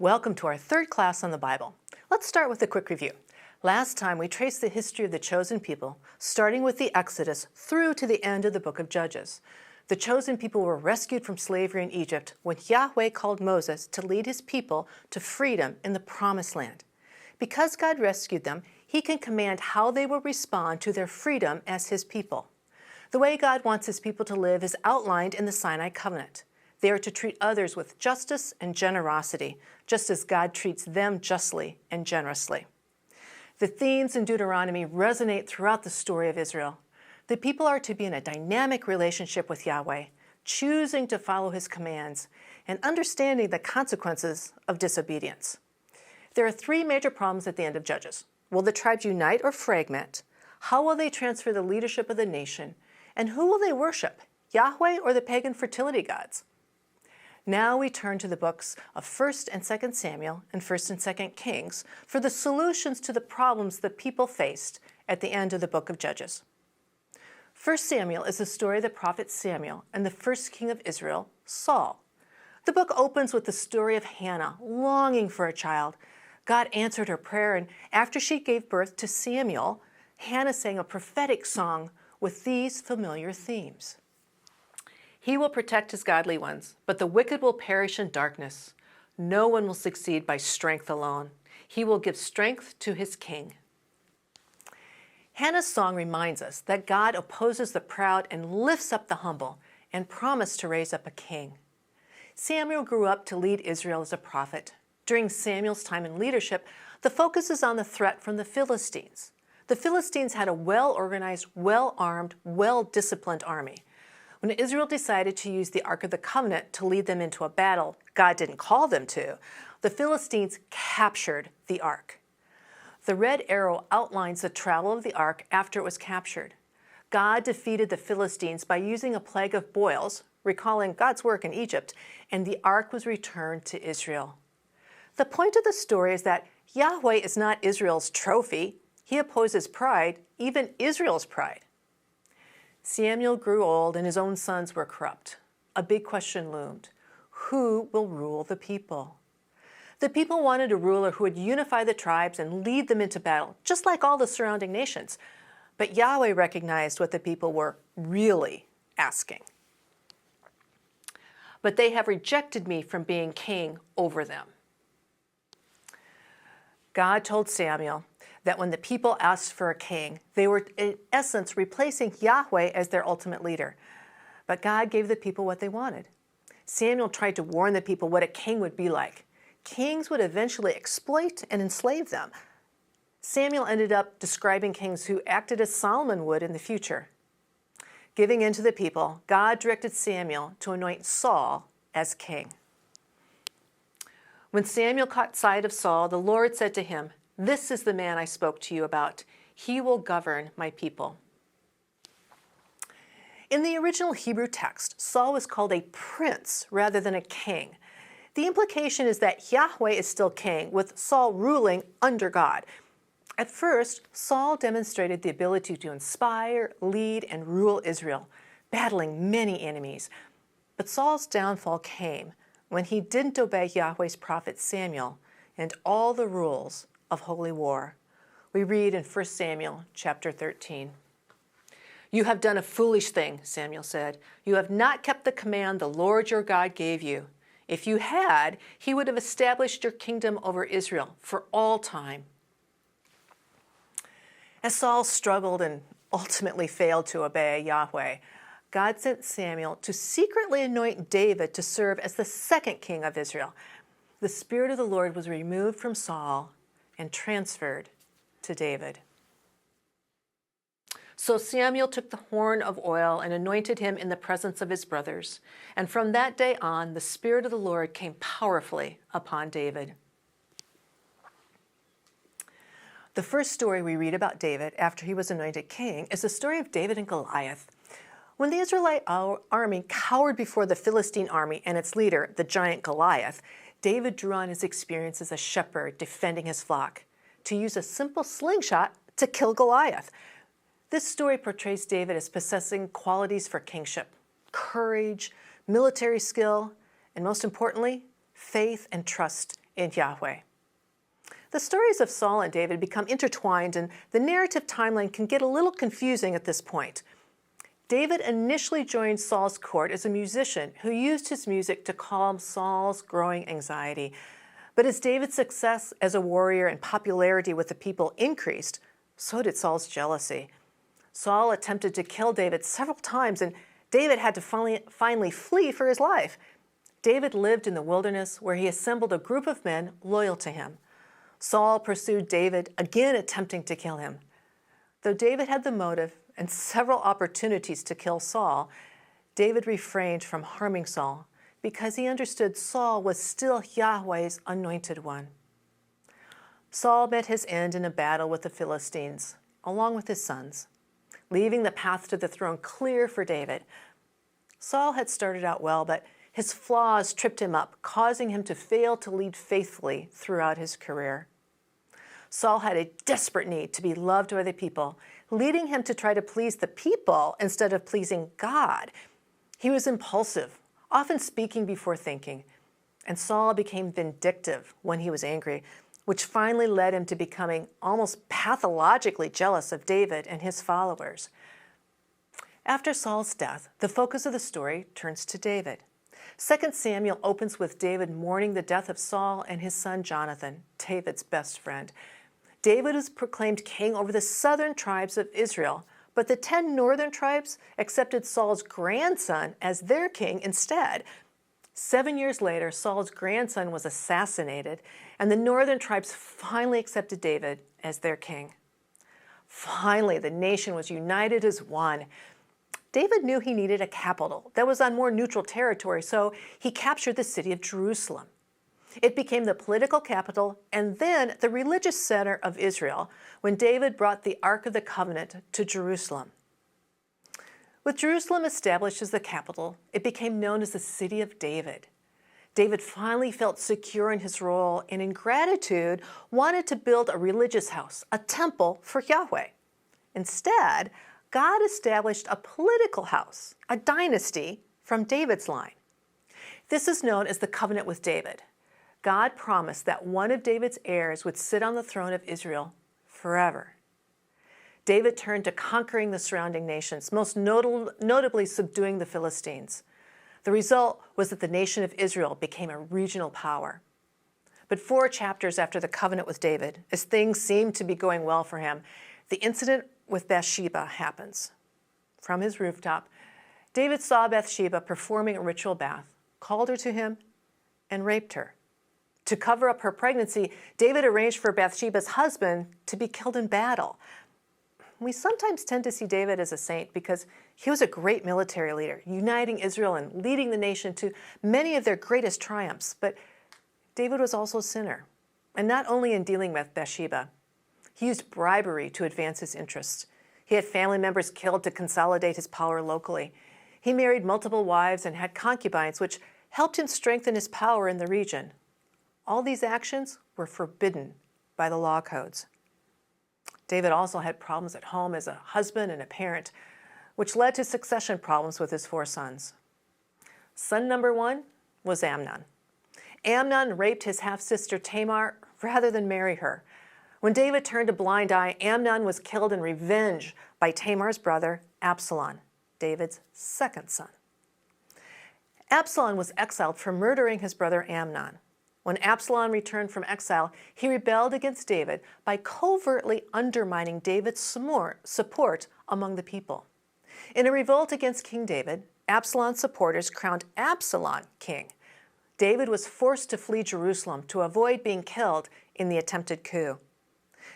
Welcome to our third class on the Bible. Let's start with a quick review. Last time we traced the history of the chosen people, starting with the Exodus through to the end of the book of Judges. The chosen people were rescued from slavery in Egypt when Yahweh called Moses to lead his people to freedom in the Promised Land. Because God rescued them, he can command how they will respond to their freedom as his people. The way God wants his people to live is outlined in the Sinai Covenant. They are to treat others with justice and generosity, just as God treats them justly and generously. The themes in Deuteronomy resonate throughout the story of Israel. The people are to be in a dynamic relationship with Yahweh, choosing to follow his commands and understanding the consequences of disobedience. There are three major problems at the end of Judges. Will the tribes unite or fragment? How will they transfer the leadership of the nation? And who will they worship, Yahweh or the pagan fertility gods? Now we turn to the books of 1st and 2nd Samuel and 1st and 2nd Kings for the solutions to the problems the people faced at the end of the book of Judges. 1 Samuel is the story of the prophet Samuel and the first king of Israel, Saul. The book opens with the story of Hannah longing for a child. God answered her prayer, and after she gave birth to Samuel, Hannah sang a prophetic song with these familiar themes. He will protect his godly ones, but the wicked will perish in darkness. No one will succeed by strength alone. He will give strength to his king. Hannah's song reminds us that God opposes the proud and lifts up the humble, and promised to raise up a king. Samuel grew up to lead Israel as a prophet. During Samuel's time in leadership, the focus is on the threat from the Philistines. The Philistines had a well-organized, well-armed, well-disciplined army. When Israel decided to use the Ark of the Covenant to lead them into a battle God didn't call them to, the Philistines captured the Ark. The red arrow outlines the travel of the Ark after it was captured. God defeated the Philistines by using a plague of boils, recalling God's work in Egypt, and the Ark was returned to Israel. The point of the story is that Yahweh is not Israel's trophy. He opposes pride, even Israel's pride. Samuel grew old and his own sons were corrupt. A big question loomed. Who will rule the people? The people wanted a ruler who would unify the tribes and lead them into battle, just like all the surrounding nations. But Yahweh recognized what the people were really asking. But they have rejected me from being king over them. God told Samuel that when the people asked for a king, they were in essence replacing Yahweh as their ultimate leader. But God gave the people what they wanted. Samuel tried to warn the people what a king would be like. Kings would eventually exploit and enslave them. Samuel ended up describing kings who acted as Solomon would in the future. Giving in to the people, God directed Samuel to anoint Saul as king. When Samuel caught sight of Saul, the Lord said to him, "This is the man I spoke to you about. He will govern my people." In the original Hebrew text, Saul was called a prince rather than a king. The implication is that Yahweh is still king, with Saul ruling under God. At first, Saul demonstrated the ability to inspire, lead, and rule Israel, battling many enemies. But Saul's downfall came when he didn't obey Yahweh's prophet Samuel and all the rules of holy war. We read in 1 Samuel chapter 13. "You have done a foolish thing," Samuel said. "You have not kept the command the Lord your God gave you. If you had, he would have established your kingdom over Israel for all time." As Saul struggled and ultimately failed to obey Yahweh, God sent Samuel to secretly anoint David to serve as the second king of Israel. The Spirit of the Lord was removed from Saul and transferred to David. So Samuel took the horn of oil and anointed him in the presence of his brothers. And from that day on, the Spirit of the Lord came powerfully upon David. The first story we read about David after he was anointed king is the story of David and Goliath. When the Israelite army cowered before the Philistine army and its leader, the giant Goliath, David drew on his experience as a shepherd defending his flock to use a simple slingshot to kill Goliath. This story portrays David as possessing qualities for kingship: courage, military skill, and most importantly, faith and trust in Yahweh. The stories of Saul and David become intertwined, and the narrative timeline can get a little confusing at this point. David initially joined Saul's court as a musician who used his music to calm Saul's growing anxiety. But as David's success as a warrior and popularity with the people increased, so did Saul's jealousy. Saul attempted to kill David several times, and David had to finally flee for his life. David lived in the wilderness where he assembled a group of men loyal to him. Saul pursued David, again attempting to kill him. Though David had the motive and several opportunities to kill Saul, David refrained from harming Saul because he understood Saul was still Yahweh's anointed one. Saul met his end in a battle with the Philistines, along with his sons, leaving the path to the throne clear for David. Saul had started out well, but his flaws tripped him up, causing him to fail to lead faithfully throughout his career. Saul had a desperate need to be loved by the people, leading him to try to please the people instead of pleasing God. He was impulsive, often speaking before thinking, and Saul became vindictive when he was angry, which finally led him to becoming almost pathologically jealous of David and his followers. After Saul's death, the focus of the story turns to David. 2 Samuel opens with David mourning the death of Saul and his son Jonathan, David's best friend. David was proclaimed king over the southern tribes of Israel, but the 10 northern tribes accepted Saul's grandson as their king instead. 7 years later, Saul's grandson was assassinated, and the northern tribes finally accepted David as their king. Finally, the nation was united as one. David knew he needed a capital that was on more neutral territory, so he captured the city of Jerusalem. It became the political capital and then the religious center of Israel when David brought the Ark of the Covenant to Jerusalem. With Jerusalem established as the capital, it became known as the City of David. David finally felt secure in his role and in gratitude wanted to build a religious house, a temple for Yahweh. Instead, God established a political house, a dynasty from David's line. This is known as the covenant with David. God promised that one of David's heirs would sit on the throne of Israel forever. David turned to conquering the surrounding nations, most notably subduing the Philistines. The result was that the nation of Israel became a regional power. But 4 chapters after the covenant with David, as things seemed to be going well for him, the incident with Bathsheba happens. From his rooftop, David saw Bathsheba performing a ritual bath, called her to him, and raped her. To cover up her pregnancy, David arranged for Bathsheba's husband to be killed in battle. We sometimes tend to see David as a saint because he was a great military leader, uniting Israel and leading the nation to many of their greatest triumphs. But David was also a sinner, and not only in dealing with Bathsheba. He used bribery to advance his interests. He had family members killed to consolidate his power locally. He married multiple wives and had concubines, which helped him strengthen his power in the region. All these actions were forbidden by the law codes. David also had problems at home as a husband and a parent, which led to succession problems with his 4 sons. Son number 1 was Amnon. Amnon raped his half-sister Tamar rather than marry her. When David turned a blind eye, Amnon was killed in revenge by Tamar's brother, Absalom, David's 2nd son. Absalom was exiled for murdering his brother Amnon. When Absalom returned from exile, he rebelled against David by covertly undermining David's support among the people. In a revolt against King David, Absalom's supporters crowned Absalom king. David was forced to flee Jerusalem to avoid being killed in the attempted coup.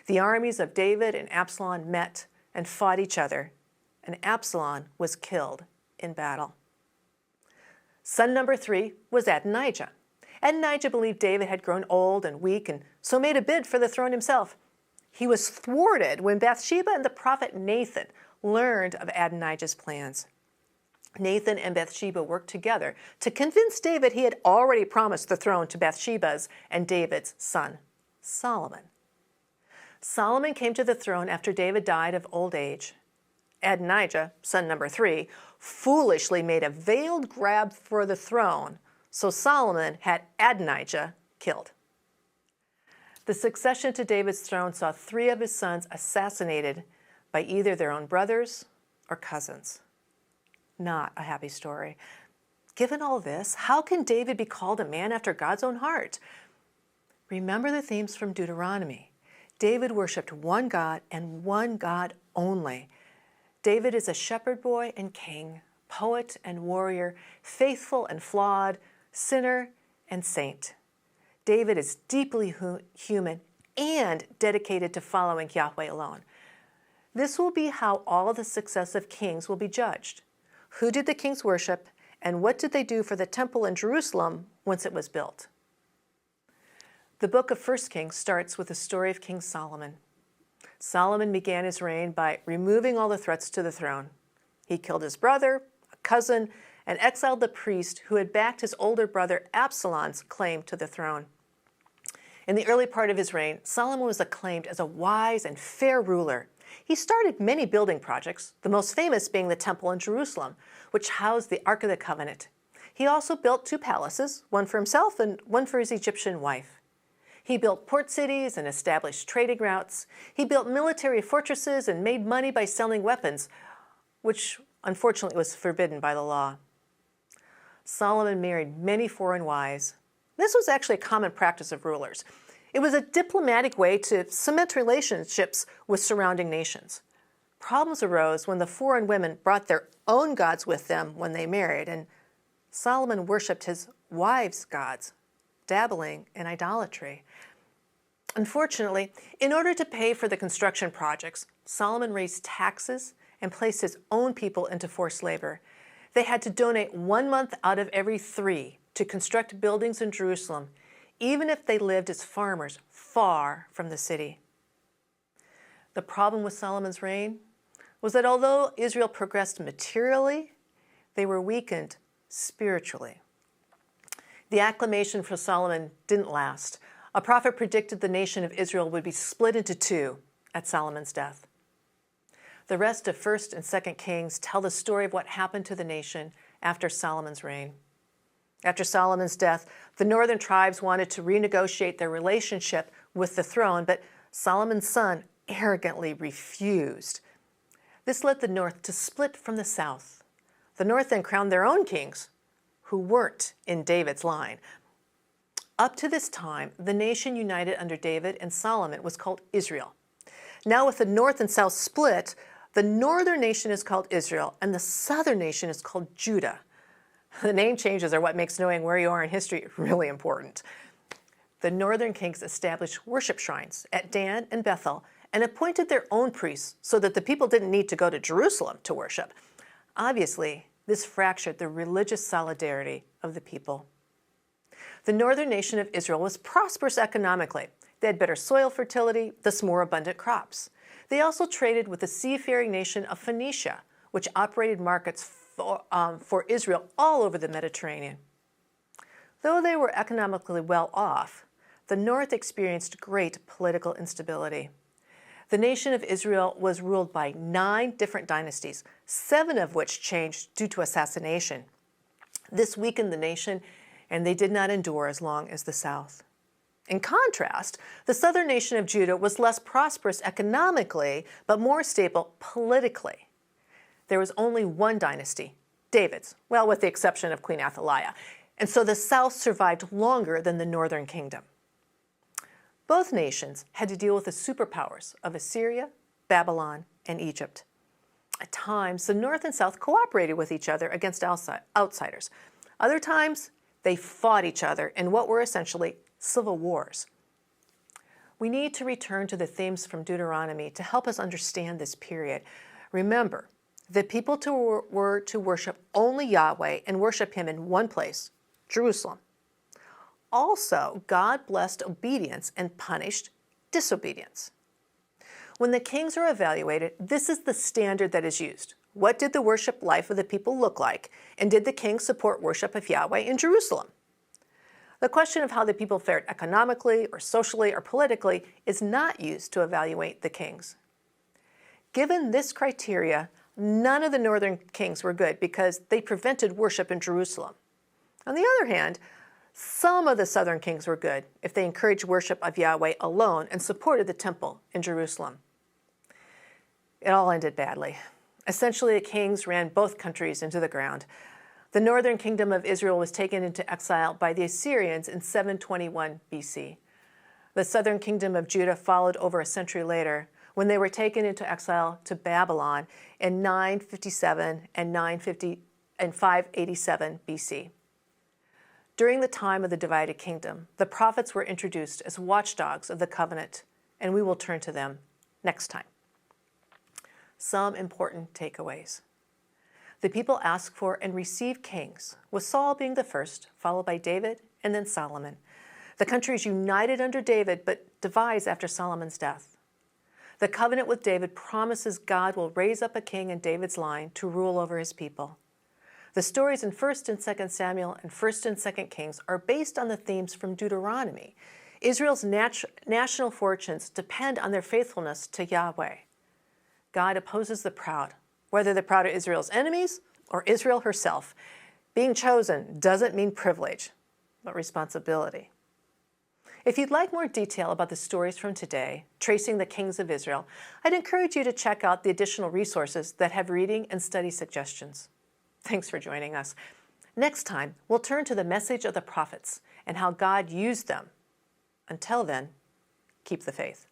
The armies of David and Absalom met and fought each other, and Absalom was killed in battle. Son number 3 was Adonijah. Adonijah believed David had grown old and weak and so made a bid for the throne himself. He was thwarted when Bathsheba and the prophet Nathan learned of Adonijah's plans. Nathan and Bathsheba worked together to convince David he had already promised the throne to Bathsheba's and David's son, Solomon. Solomon came to the throne after David died of old age. Adonijah, son number 3, foolishly made a veiled grab for the throne, so Solomon had Adonijah killed. The succession to David's throne saw 3 of his sons assassinated by either their own brothers or cousins. Not a happy story. Given all this, how can David be called a man after God's own heart? Remember the themes from Deuteronomy. David worshiped one God and one God only. David is a shepherd boy and king, poet and warrior, faithful and flawed, sinner and saint. David is deeply human and dedicated to following Yahweh alone. This will be how all the successive kings will be judged. Who did the kings worship, and what did they do for the temple in Jerusalem once it was built? The book of 1 Kings starts with the story of King Solomon. Solomon began his reign by removing all the threats to the throne. He killed his brother, a cousin, and exiled the priest who had backed his older brother Absalom's claim to the throne. In the early part of his reign, Solomon was acclaimed as a wise and fair ruler. He started many building projects, the most famous being the temple in Jerusalem, which housed the Ark of the Covenant. He also built 2 palaces, one for himself and one for his Egyptian wife. He built port cities and established trading routes. He built military fortresses and made money by selling weapons, which unfortunately was forbidden by the law. Solomon married many foreign wives. This was actually a common practice of rulers. It was a diplomatic way to cement relationships with surrounding nations. Problems arose when the foreign women brought their own gods with them when they married, and Solomon worshipped his wives' gods, dabbling in idolatry. Unfortunately, in order to pay for the construction projects, Solomon raised taxes and placed his own people into forced labor. They had to donate 1 month out of every 3 to construct buildings in Jerusalem, even if they lived as farmers far from the city. The problem with Solomon's reign was that although Israel progressed materially, they were weakened spiritually. The acclamation for Solomon didn't last. A prophet predicted the nation of Israel would be split into 2 at Solomon's death. The rest of 1st and 2nd Kings tell the story of what happened to the nation after Solomon's reign. After Solomon's death, the northern tribes wanted to renegotiate their relationship with the throne, but Solomon's son arrogantly refused. This led the north to split from the south. The north then crowned their own kings, who weren't in David's line. Up to this time, the nation united under David and Solomon was called Israel. Now with the north and south split, the northern nation is called Israel, and the southern nation is called Judah. The name changes are what makes knowing where you are in history really important. The northern kings established worship shrines at Dan and Bethel and appointed their own priests so that the people didn't need to go to Jerusalem to worship. Obviously, this fractured the religious solidarity of the people. The northern nation of Israel was prosperous economically. They had better soil fertility, thus more abundant crops. They also traded with the seafaring nation of Phoenicia, which operated markets for Israel all over the Mediterranean. Though they were economically well off, the north experienced great political instability. The nation of Israel was ruled by 9 different dynasties, 7 of which changed due to assassination. This weakened the nation, and they did not endure as long as the south. In contrast, the southern nation of Judah was less prosperous economically, but more stable politically. There was only one dynasty, David's, well, with the exception of Queen Athaliah, and so the south survived longer than the northern kingdom. Both nations had to deal with the superpowers of Assyria, Babylon, and Egypt. At times, the north and south cooperated with each other against outsiders. Other times, they fought each other in what were essentially civil wars. We need to return to the themes from Deuteronomy to help us understand this period. Remember, the people were to worship only Yahweh and worship Him in one place, Jerusalem. Also, God blessed obedience and punished disobedience. When the kings are evaluated, this is the standard that is used. What did the worship life of the people look like? And did the king support worship of Yahweh in Jerusalem? The question of how the people fared economically or socially or politically is not used to evaluate the kings. Given this criteria, none of the northern kings were good because they prevented worship in Jerusalem. On the other hand, Some of the southern kings were good if they encouraged worship of Yahweh alone and supported the temple in Jerusalem. It all ended badly. Essentially, the kings ran both countries into the ground. The northern kingdom of Israel was taken into exile by the Assyrians in 721 BC. The southern kingdom of Judah followed over a century later when they were taken into exile to Babylon in 957 and 587 BC. During the time of the divided kingdom, the prophets were introduced as watchdogs of the covenant, and we will turn to them next time. Some important takeaways. The people asked for and received kings, with Saul being the first, followed by David, and then Solomon. The country is united under David, but divides after Solomon's death. The covenant with David promises God will raise up a king in David's line to rule over his people. The stories in 1 and 2 Samuel and 1 and 2 Kings are based on the themes from Deuteronomy. Israel's national fortunes depend on their faithfulness to Yahweh. God opposes the proud, whether the proud are Israel's enemies or Israel herself. Being chosen doesn't mean privilege, but responsibility. If you'd like more detail about the stories from today, tracing the kings of Israel, I'd encourage you to check out the additional resources that have reading and study suggestions. Thanks for joining us. Next time, we'll turn to the message of the prophets and how God used them. Until then, keep the faith.